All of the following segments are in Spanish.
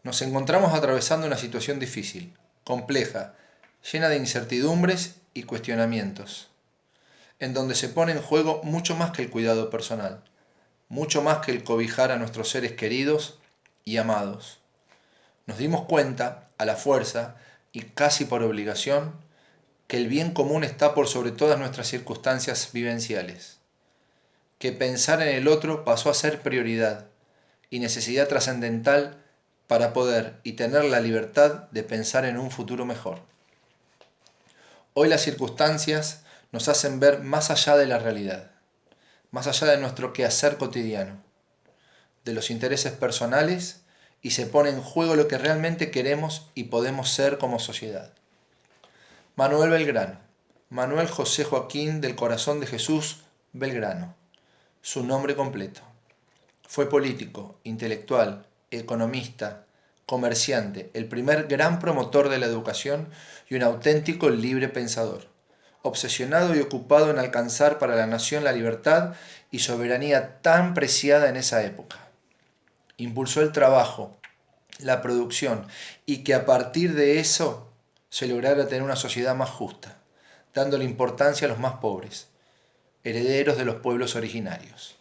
Nos encontramos atravesando una situación difícil, compleja, llena de incertidumbres y cuestionamientos, en donde se pone en juego mucho más que el cuidado personal, mucho más que el cobijar a nuestros seres queridos y amados. Nos dimos cuenta, a la fuerza y casi por obligación, que el bien común está por sobre todas nuestras circunstancias vivenciales, que pensar en el otro pasó a ser prioridad y necesidad trascendental para poder y tener la libertad de pensar en un futuro mejor. Hoy las circunstancias nos hacen ver más allá de la realidad, más allá de nuestro quehacer cotidiano, de los intereses personales, y se pone en juego lo que realmente queremos y podemos ser como sociedad. Manuel Belgrano, Manuel José Joaquín del Corazón de Jesús Belgrano, su nombre completo. Fue político, intelectual, economista, comerciante, el primer gran promotor de la educación y un auténtico libre pensador, obsesionado y ocupado en alcanzar para la nación la libertad y soberanía tan preciada en esa época. Impulsó el trabajo, la producción, y que a partir de eso se lograra tener una sociedad más justa, dándole importancia a los más pobres, herederos de los pueblos originarios.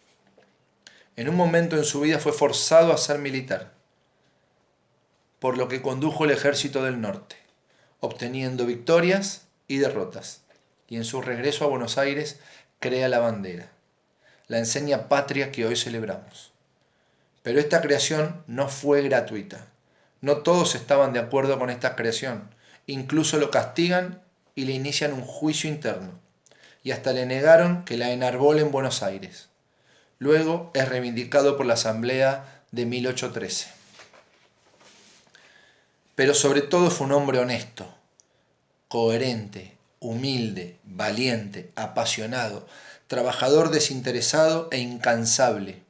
En un momento en su vida fue forzado a ser militar, por lo que condujo el ejército del norte, obteniendo victorias y derrotas, y en su regreso a Buenos Aires crea la bandera, la enseña patria que hoy celebramos. Pero esta creación no fue gratuita. No todos estaban de acuerdo con esta creación. Incluso lo castigan y le inician un juicio interno. Y hasta le negaron que la enarbole en Buenos Aires. Luego es reivindicado por la Asamblea de 1813. Pero sobre todo fue un hombre honesto, coherente, humilde, valiente, apasionado, trabajador desinteresado e incansable,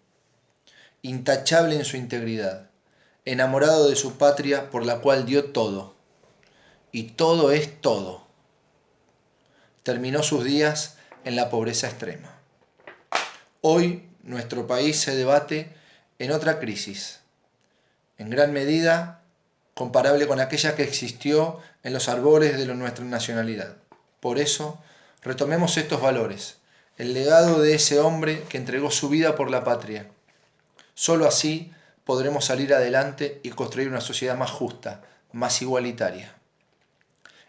intachable en su integridad, enamorado de su patria por la cual dio todo. Y todo es todo. Terminó sus días en la pobreza extrema. Hoy nuestro país se debate en otra crisis, en gran medida comparable con aquella que existió en los albores de nuestra nacionalidad. Por eso, retomemos estos valores, el legado de ese hombre que entregó su vida por la patria. Solo así podremos salir adelante y construir una sociedad más justa, más igualitaria.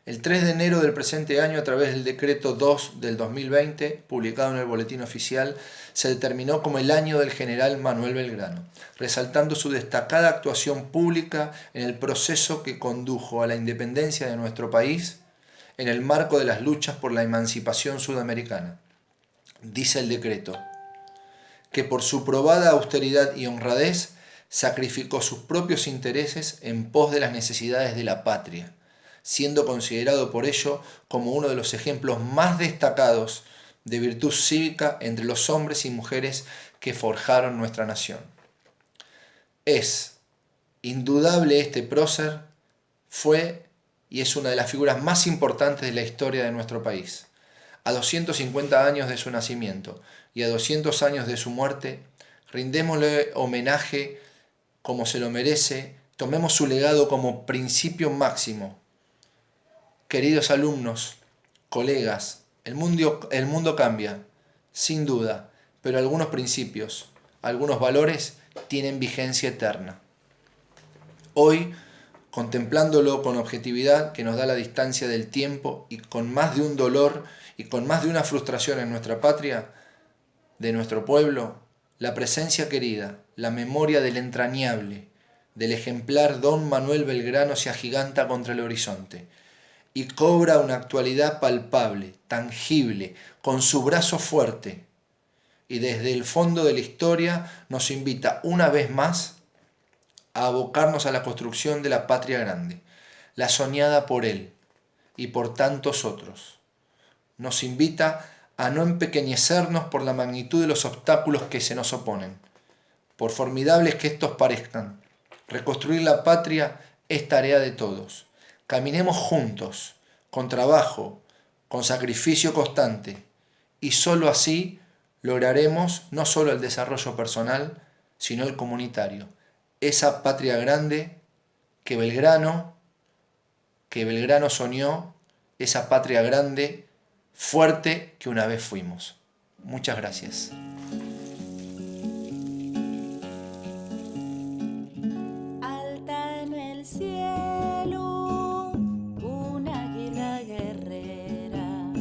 El 3 de enero del presente año, a través del decreto 2 del 2020, publicado en el Boletín Oficial, se determinó como el año del general Manuel Belgrano, resaltando su destacada actuación pública en el proceso que condujo a la independencia de nuestro país en el marco de las luchas por la emancipación sudamericana. Dice el decreto que por su probada austeridad y honradez sacrificó sus propios intereses en pos de las necesidades de la patria, siendo considerado por ello como uno de los ejemplos más destacados de virtud cívica entre los hombres y mujeres que forjaron nuestra nación. Es indudable este prócer, fue y es una de las figuras más importantes de la historia de nuestro país. A 250 años de su nacimiento y a 200 años de su muerte, rindémosle homenaje como se lo merece, tomemos su legado como principio máximo. Queridos alumnos, colegas, el mundo cambia, sin duda, pero algunos principios, algunos valores tienen vigencia eterna. Hoy, contemplándolo con objetividad que nos da la distancia del tiempo y con más de un dolor y con más de una frustración en nuestra patria, de nuestro pueblo, la presencia querida, la memoria del entrañable, del ejemplar don Manuel Belgrano se agiganta contra el horizonte y cobra una actualidad palpable, tangible, con su brazo fuerte, y desde el fondo de la historia nos invita una vez más a abocarnos a la construcción de la patria grande, la soñada por él y por tantos otros. Nos invita a no empequeñecernos por la magnitud de los obstáculos que se nos oponen, por formidables que estos parezcan. Reconstruir la patria es tarea de todos. Caminemos juntos, con trabajo, con sacrificio constante, y sólo así lograremos no solo el desarrollo personal, sino el comunitario. Esa patria grande que Belgrano soñó esa patria grande, fuerte que una vez fuimos. Muchas gracias. Alta en el cielo, un águila guerrera,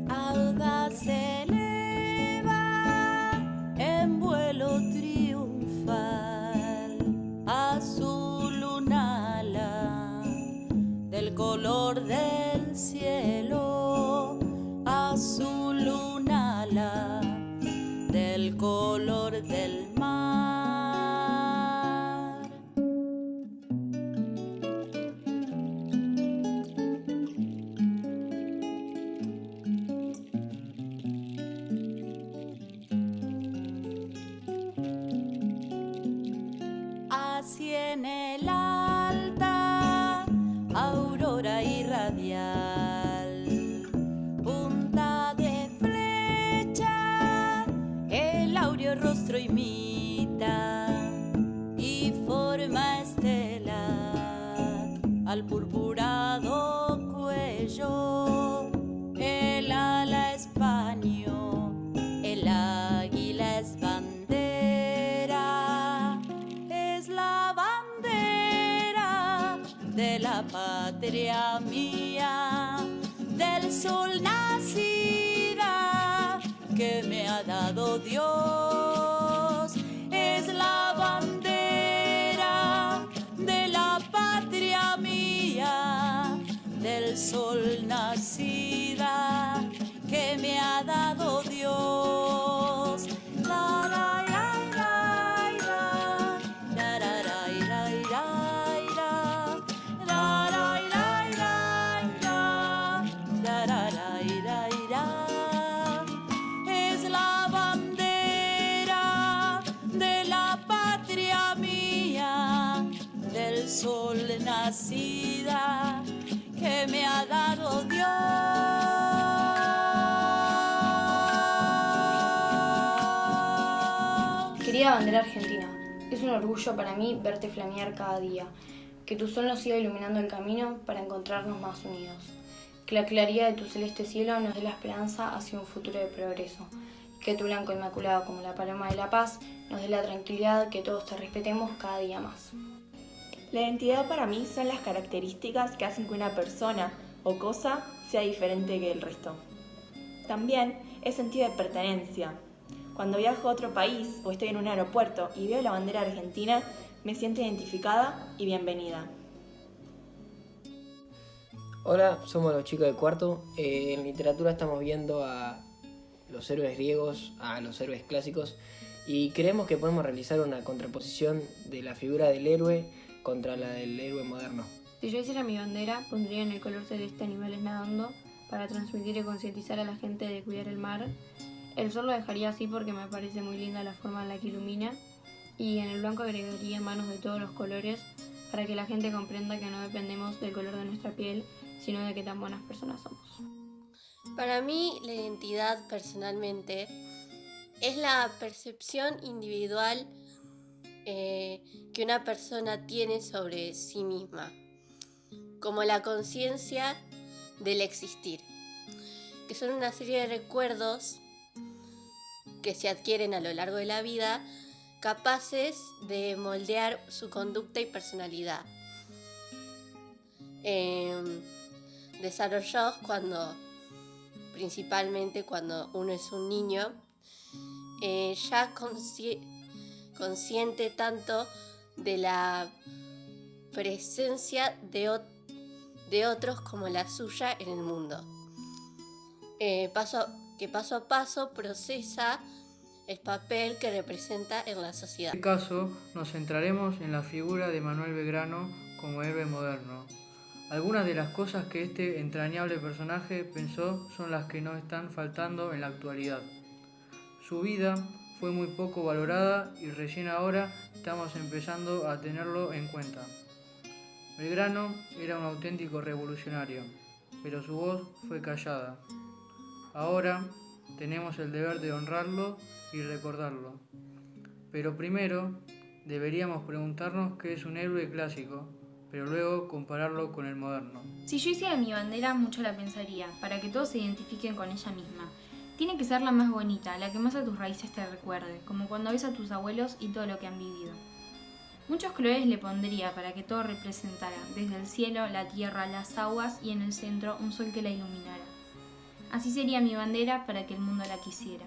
audaz se eleva en vuelo triunfal, azul un ala del color del cielo, azul un ala del color del mar. Así en el alta, aurora irradial, punta de flecha, el áureo rostro imita y forma estelar al purpurado cuello, el ala es paño, el águila es bandera, es la bandera de la patria mía, del sol nacida que me ha dado Dios, es la bandera de la patria mía, del sol nacida que me ha dado Dios. La, la, la, la, la, la, la, la, la, la, la, la, la, la. Es la bandera de la patria mía, del sol nacida que me ha dado Dios. Querida bandera argentina, es un orgullo para mí verte flamear cada día, que tu sol nos siga iluminando el camino para encontrarnos más unidos. Que la claridad de tu celeste cielo nos dé la esperanza hacia un futuro de progreso. Que tu blanco inmaculado como la paloma de la paz nos dé la tranquilidad que todos te respetemos cada día más. La identidad para mí son las características que hacen que una persona o cosa sea diferente que el resto. También es sentido de pertenencia. Cuando viajo a otro país o estoy en un aeropuerto y veo la bandera argentina, me siento identificada y bienvenida. Hola, somos los chicos de cuarto. En literatura estamos viendo a los héroes griegos, a los héroes clásicos, y creemos que podemos realizar una contraposición de la figura del héroe contra la del héroe moderno. Si yo hiciera mi bandera, pondría en el color celeste animales nadando para transmitir y concientizar a la gente de cuidar el mar. El sol lo dejaría así porque me parece muy linda la forma en la que ilumina, y en el blanco agregaría manos de todos los colores para que la gente comprenda que no dependemos del color de nuestra piel, sino de qué tan buenas personas somos. Para mí, la identidad personalmente es la percepción individual que una persona tiene sobre sí misma, como la conciencia del existir, que son una serie de recuerdos que se adquieren a lo largo de la vida, capaces de moldear su conducta y personalidad. Desarrollados principalmente cuando uno es un niño, ya consciente tanto de la presencia de otros como la suya en el mundo. Paso a paso procesa el papel que representa en la sociedad. En este caso, nos centraremos en la figura de Manuel Belgrano como héroe moderno. Algunas de las cosas que este entrañable personaje pensó son las que nos están faltando en la actualidad. Su vida fue muy poco valorada y recién ahora estamos empezando a tenerlo en cuenta. Belgrano era un auténtico revolucionario, pero su voz fue callada. Ahora tenemos el deber de honrarlo y recordarlo. Pero primero deberíamos preguntarnos qué es un héroe clásico, pero luego compararlo con el moderno. Si yo hiciera mi bandera, mucho la pensaría, para que todos se identifiquen con ella misma. Tiene que ser la más bonita, la que más a tus raíces te recuerde, como cuando ves a tus abuelos y todo lo que han vivido. Muchos colores le pondría para que todo representara, desde el cielo, la tierra, las aguas y en el centro un sol que la iluminara. Así sería mi bandera para que el mundo la quisiera.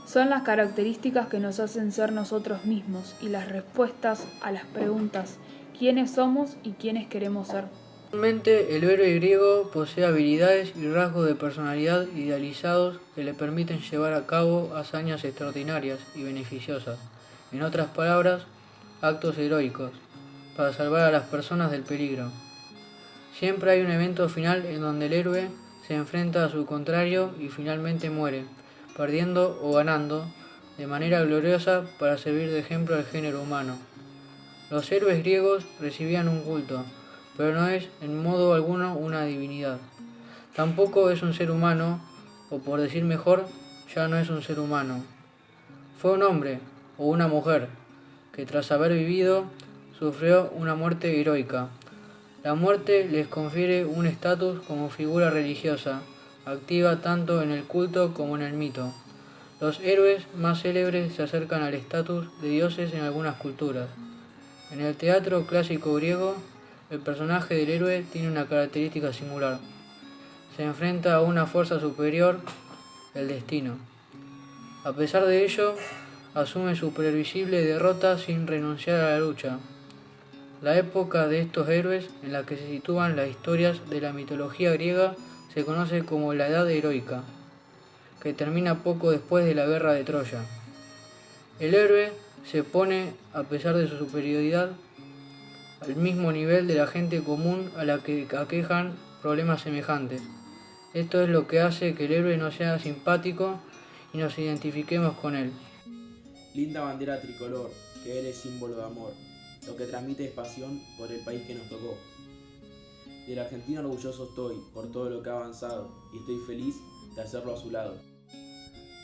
Son las características que nos hacen ser nosotros mismos y las respuestas a las preguntas quiénes somos y quiénes queremos ser. Actualmente el héroe griego posee habilidades y rasgos de personalidad idealizados que le permiten llevar a cabo hazañas extraordinarias y beneficiosas. En otras palabras, actos heroicos, para salvar a las personas del peligro. Siempre hay un evento final en donde el héroe se enfrenta a su contrario y finalmente muere, perdiendo o ganando, de manera gloriosa para servir de ejemplo al género humano. Los héroes griegos recibían un culto, pero no es en modo alguno una divinidad. Tampoco es un ser humano, o por decir mejor, ya no es un ser humano. Fue un hombre o una mujer que tras haber vivido sufrió una muerte heroica. La muerte les confiere un estatus como figura religiosa, activa tanto en el culto como en el mito. Los héroes más célebres se acercan al estatus de dioses en algunas culturas. En el teatro clásico griego, el personaje del héroe tiene una característica singular. Se enfrenta a una fuerza superior, el destino. A pesar de ello, asume su previsible derrota sin renunciar a la lucha. La época de estos héroes, en la que se sitúan las historias de la mitología griega, se conoce como la Edad Heroica, que termina poco después de la guerra de Troya. El héroe se pone, a pesar de su superioridad, al mismo nivel de la gente común a la que aquejan problemas semejantes. Esto es lo que hace que el héroe nos sea simpático y nos identifiquemos con él. Linda bandera tricolor, que eres símbolo de amor. Lo que transmite es pasión por el país que nos tocó. De la Argentina orgulloso estoy por todo lo que ha avanzado y estoy feliz de hacerlo a su lado.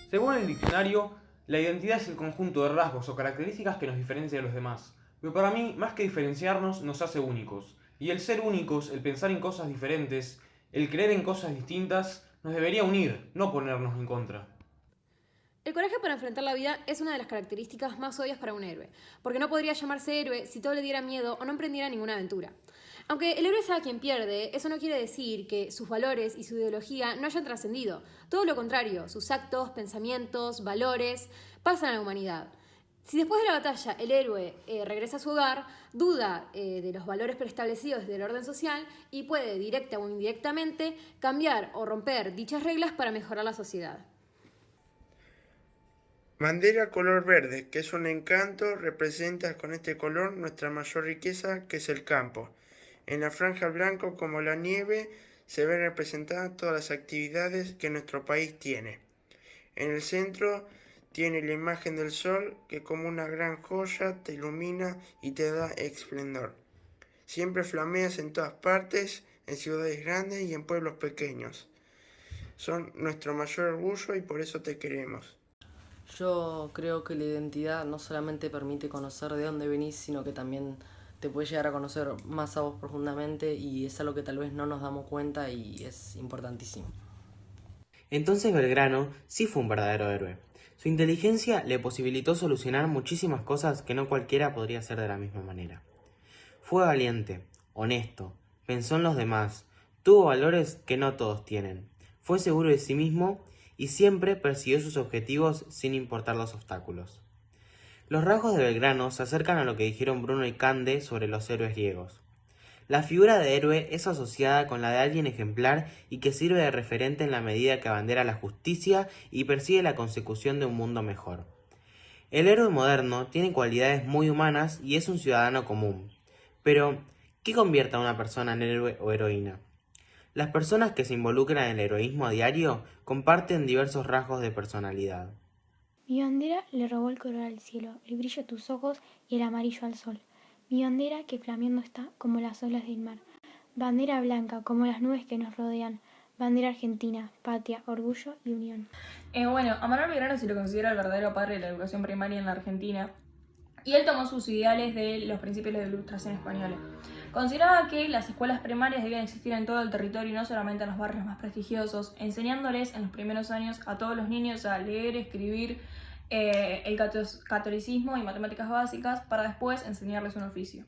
Según el diccionario, la identidad es el conjunto de rasgos o características que nos diferencia de los demás. Pero para mí, más que diferenciarnos, nos hace únicos. Y el ser únicos, el pensar en cosas diferentes, el creer en cosas distintas, nos debería unir, no ponernos en contra. El coraje para enfrentar la vida es una de las características más obvias para un héroe, porque no podría llamarse héroe si todo le diera miedo o no emprendiera ninguna aventura. Aunque el héroe sea quien pierde, eso no quiere decir que sus valores y su ideología no hayan trascendido. Todo lo contrario, sus actos, pensamientos, valores pasan a la humanidad. Si después de la batalla el héroe regresa a su hogar, duda de los valores preestablecidos del orden social y puede, directa o indirectamente, cambiar o romper dichas reglas para mejorar la sociedad. Bandera color verde, que es un encanto, representa con este color nuestra mayor riqueza, que es el campo. En la franja blanca, como la nieve, se ven representadas todas las actividades que nuestro país tiene. En el centro tiene la imagen del sol, que como una gran joya te ilumina y te da esplendor. Siempre flameas en todas partes, en ciudades grandes y en pueblos pequeños. Son nuestro mayor orgullo y por eso te queremos. Yo creo que la identidad no solamente permite conocer de dónde venís, sino que también te puede llegar a conocer más a vos profundamente y es algo que tal vez no nos damos cuenta y es importantísimo. Entonces Belgrano sí fue un verdadero héroe. Su inteligencia le posibilitó solucionar muchísimas cosas que no cualquiera podría hacer de la misma manera. Fue valiente, honesto, pensó en los demás, tuvo valores que no todos tienen, fue seguro de sí mismo y siempre persiguió sus objetivos sin importar los obstáculos. Los rasgos de Belgrano se acercan a lo que dijeron Bruno y Cande sobre los héroes griegos. La figura de héroe es asociada con la de alguien ejemplar y que sirve de referente en la medida que abandera la justicia y persigue la consecución de un mundo mejor. El héroe moderno tiene cualidades muy humanas y es un ciudadano común. Pero, ¿qué convierte a una persona en héroe o heroína? Las personas que se involucran en el heroísmo a diario comparten diversos rasgos de personalidad. Mi bandera le robó el color al cielo, el brillo a tus ojos y el amarillo al sol. Mi bandera que flameando está como las olas del mar. Bandera blanca como las nubes que nos rodean. Bandera argentina, patria, orgullo y unión. Bueno, a Manuel Belgrano se lo considera el verdadero padre de la educación primaria en la Argentina. y él tomó sus ideales de los principios de la Ilustración española. Consideraba que las escuelas primarias debían existir en todo el territorio y no solamente en los barrios más prestigiosos, enseñándoles en los primeros años a todos los niños a leer, escribir, el catolicismo y matemáticas básicas para después enseñarles un oficio.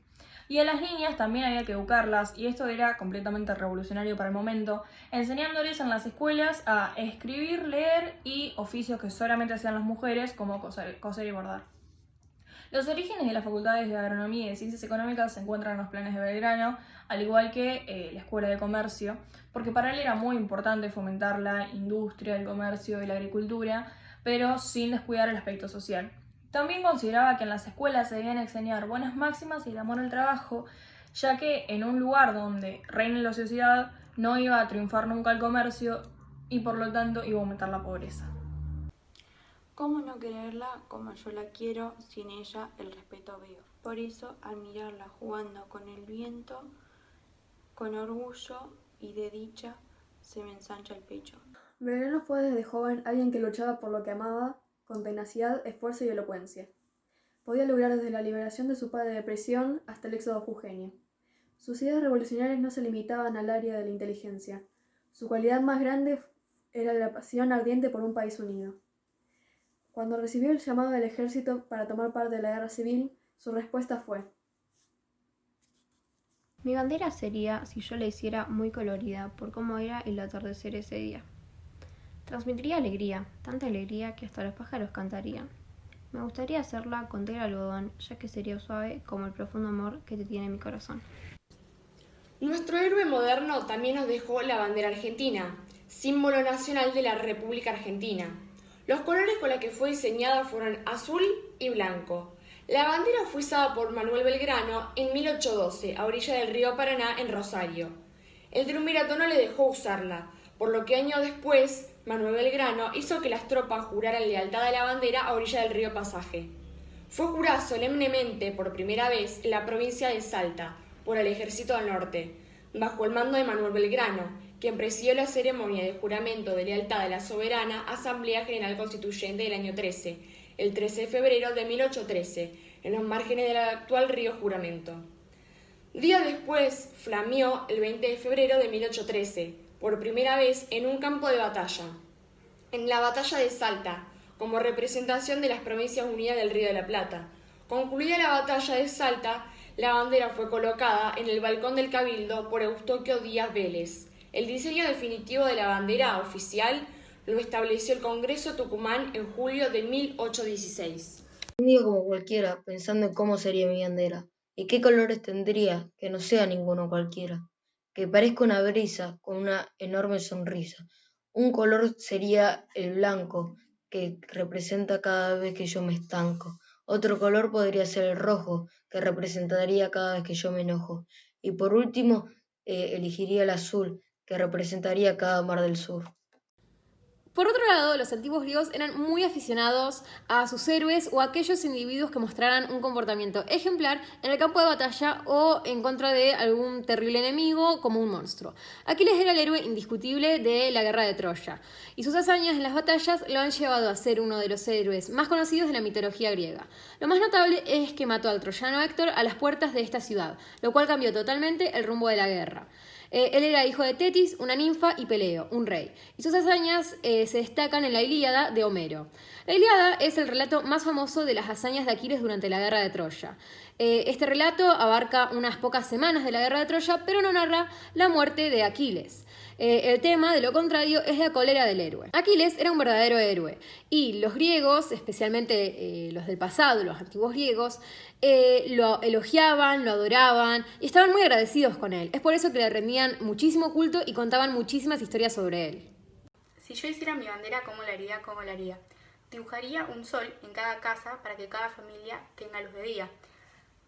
Y a las niñas también había que educarlas, y esto era completamente revolucionario para el momento, enseñándoles en las escuelas a escribir, leer y oficios que solamente hacían las mujeres, como coser y bordar. Los orígenes de las facultades de Agronomía y de Ciencias Económicas se encuentran en los planes de Belgrano, al igual que la Escuela de Comercio, porque para él era muy importante fomentar la industria, el comercio y la agricultura, pero sin descuidar el aspecto social. También consideraba que en las escuelas se debían enseñar buenas máximas y el amor al trabajo, ya que en un lugar donde reine la ociosidad no iba a triunfar nunca el comercio y por lo tanto iba a aumentar la pobreza. ¿Cómo no quererla como yo la quiero? Sin ella el respeto veo. Por eso, al mirarla jugando con el viento, con orgullo y de dicha, se me ensancha el pecho. Belgrano fue desde joven alguien que luchaba por lo que amaba, con tenacidad, esfuerzo y elocuencia. Podía lograr desde la liberación de su padre de prisión hasta el éxodo jujeño. Sus ideas revolucionarias no se limitaban al área de la inteligencia. Su cualidad más grande era la pasión ardiente por un país unido. Cuando recibió el llamado del ejército para tomar parte de la guerra civil, su respuesta fue: mi bandera sería, si yo la hiciera, muy colorida por cómo era el atardecer ese día. Transmitiría alegría, tanta alegría que hasta los pájaros cantarían. Me gustaría hacerla con tela de algodón, ya que sería suave como el profundo amor que te tiene mi corazón. Nuestro héroe moderno también nos dejó la bandera argentina, símbolo nacional de la República Argentina. Los colores con los que fue diseñada fueron azul y blanco. La bandera fue izada por Manuel Belgrano en 1812, a orilla del río Paraná, en Rosario. El triunvirato no le dejó usarla, por lo que años después, Manuel Belgrano hizo que las tropas juraran lealtad a la bandera a orilla del río Pasaje. Fue jurada solemnemente por primera vez en la provincia de Salta, por el Ejército del Norte, bajo el mando de Manuel Belgrano, quien presidió la ceremonia de juramento de lealtad a la soberana Asamblea General Constituyente del año 13, el 13 de febrero de 1813, en los márgenes del actual río Juramento. Días después, flameó el 20 de febrero de 1813, por primera vez en un campo de batalla, en la batalla de Salta, como representación de las Provincias Unidas del Río de la Plata. Concluida la batalla de Salta, la bandera fue colocada en el balcón del Cabildo por Eustoquio Díaz Vélez. El diseño definitivo de la bandera oficial lo estableció el Congreso Tucumán en julio de 1816. Un día como cualquiera, pensando en cómo sería mi bandera, y qué colores tendría, que no sea ninguno cualquiera, que parezca una brisa con una enorme sonrisa. Un color sería el blanco, que representa cada vez que yo me estanco. Otro color podría ser el rojo, que representaría cada vez que yo me enojo. Y por último, elegiría el azul, que representaría cada mar del sur. Por otro lado, los antiguos griegos eran muy aficionados a sus héroes o a aquellos individuos que mostraran un comportamiento ejemplar en el campo de batalla o en contra de algún terrible enemigo como un monstruo. Aquiles era el héroe indiscutible de la guerra de Troya, y sus hazañas en las batallas lo han llevado a ser uno de los héroes más conocidos de la mitología griega. Lo más notable es que mató al troyano Héctor a las puertas de esta ciudad, lo cual cambió totalmente el rumbo de la guerra. Él era hijo de Tetis, una ninfa, y Peleo, un rey, y sus hazañas se destacan en la Ilíada de Homero. La Ilíada es el relato más famoso de las hazañas de Aquiles durante la guerra de Troya. Este relato abarca unas pocas semanas de la guerra de Troya, pero no narra la muerte de Aquiles. El tema, de lo contrario, es la cólera del héroe. Aquiles era un verdadero héroe, y los griegos, especialmente los del pasado, los antiguos griegos, lo elogiaban, lo adoraban y estaban muy agradecidos con él. Es por eso que le rendían muchísimo culto y contaban muchísimas historias sobre él. Si yo hiciera mi bandera, ¿cómo la haría? ¿Cómo la haría? Dibujaría un sol en cada casa para que cada familia tenga luz de día.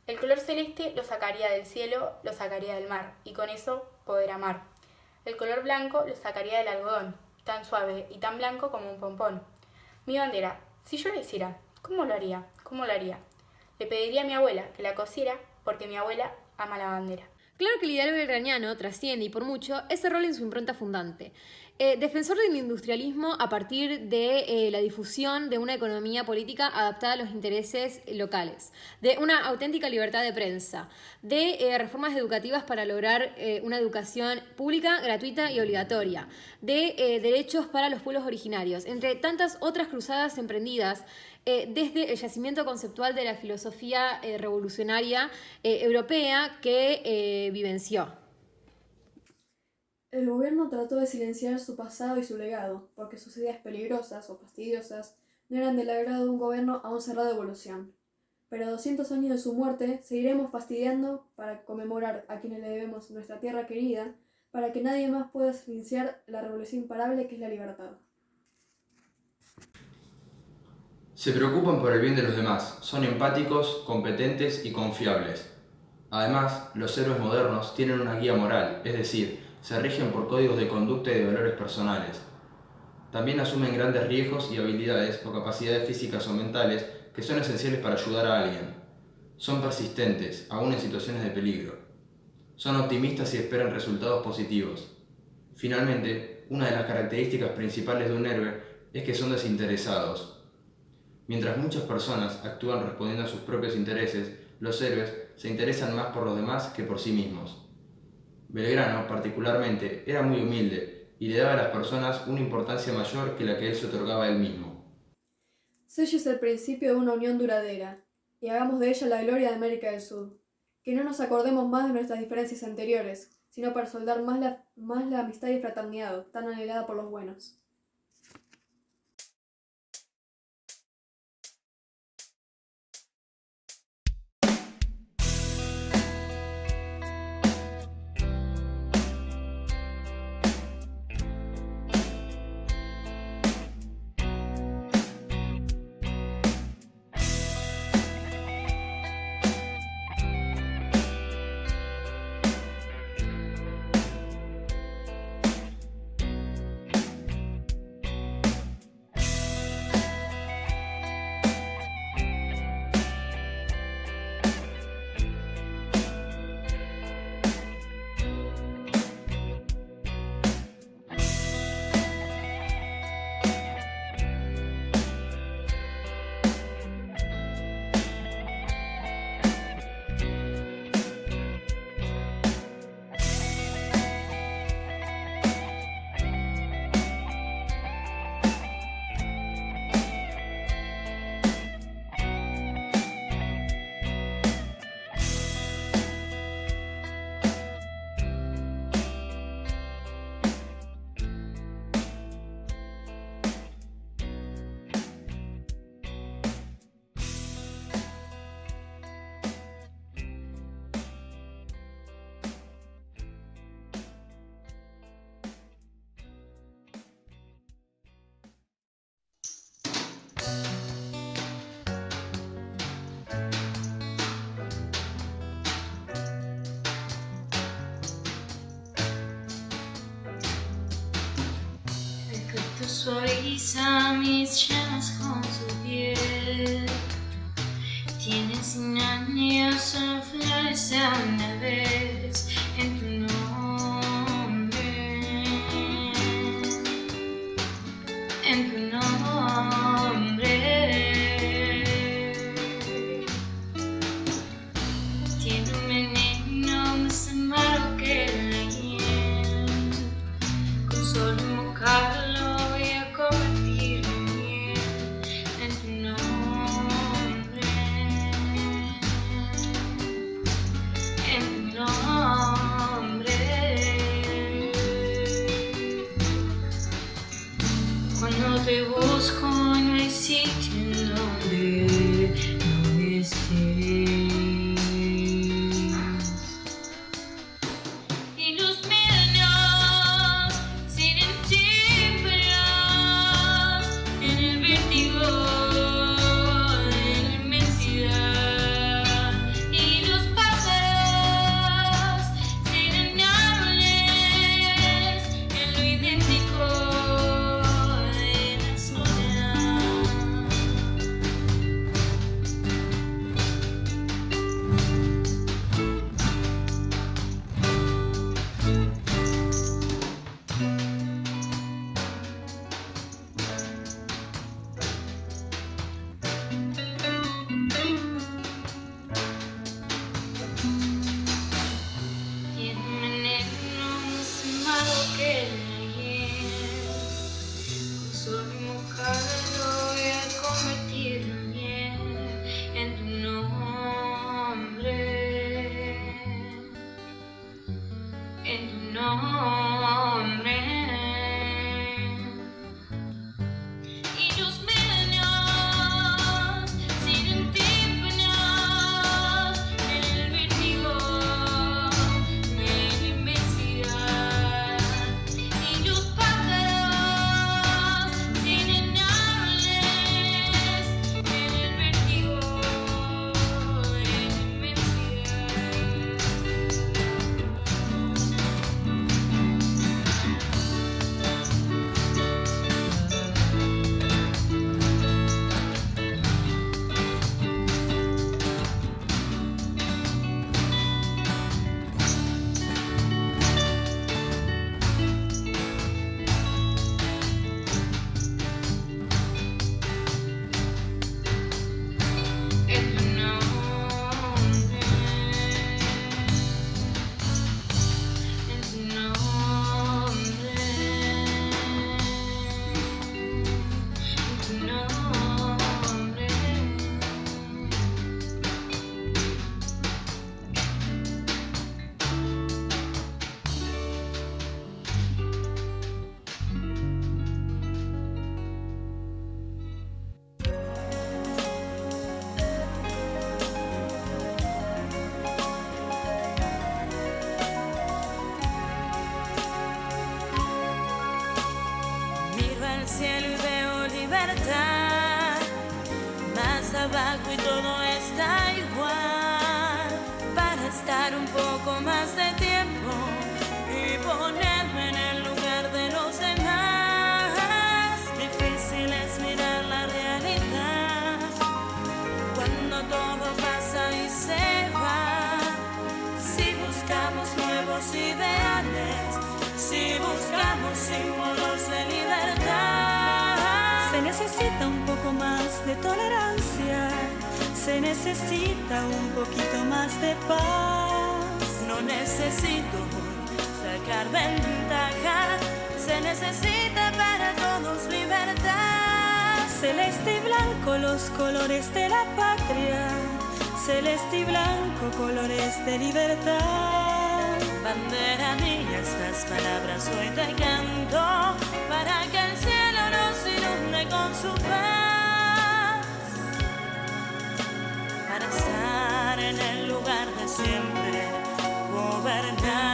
El color celeste lo sacaría del cielo, lo sacaría del mar, y con eso poder amar. El color blanco lo sacaría del algodón, tan suave y tan blanco como un pompón. Mi bandera, si yo la hiciera, ¿cómo lo haría? ¿Cómo lo haría? Le pediría a mi abuela que la cosiera, porque mi abuela ama la bandera. Claro que el ideal belgraniano trasciende, y por mucho, ese rol en su impronta fundante. Defensor del industrialismo a partir de la difusión de una economía política adaptada a los intereses locales, de una auténtica libertad de prensa, de reformas educativas para lograr una educación pública, gratuita y obligatoria, de derechos para los pueblos originarios, entre tantas otras cruzadas emprendidas desde el yacimiento conceptual de la filosofía revolucionaria europea que vivenció. El gobierno trató de silenciar su pasado y su legado, porque sus ideas peligrosas o fastidiosas no eran del agrado de un gobierno aún cerrado de evolución. Pero a 200 años de su muerte seguiremos fastidiando para conmemorar a quienes le debemos nuestra tierra querida, para que nadie más pueda silenciar la revolución imparable que es la libertad. Se preocupan por el bien de los demás, son empáticos, competentes y confiables. Además, los héroes modernos tienen una guía moral, es decir, se rigen por códigos de conducta y de valores personales. También asumen grandes riesgos y habilidades o capacidades físicas o mentales que son esenciales para ayudar a alguien. Son persistentes, aún en situaciones de peligro. Son optimistas y esperan resultados positivos. Finalmente, una de las características principales de un héroe es que son desinteresados. Mientras muchas personas actúan respondiendo a sus propios intereses, los héroes se interesan más por los demás que por sí mismos. Belgrano, particularmente, era muy humilde y le daba a las personas una importancia mayor que la que él se otorgaba a él mismo. Selle es el principio de una unión duradera, y hagamos de ella la gloria de América del Sur. Que no nos acordemos más de nuestras diferencias anteriores, sino para soldar más la amistad y fraternidad, tan anhelada por los buenos. Suaviza mis llamas con su piel. Tiene 100 años, solo florece una vez en tu nombre. En tu nombre. Tiene un veneno más amargo que la hiel. Con solo invocarlo abajo y todo está igual. Para estar un poco más de tiempo y ponerme en el lugar de los demás. Difícil es mirar la realidad cuando todo pasa y se va. Si buscamos nuevos ideales, si buscamos símbolos de libertad, se necesita un poco más de tolerancia, se necesita un poquito más de paz. No necesito sacar ventaja, se necesita para todos libertad. Celeste y blanco los colores de la patria, celeste y blanco colores de libertad. Bandera mía, estas palabras hoy te canto, para que el cielo nos inunde con su paz. Para estar en el lugar de siempre, gobernar.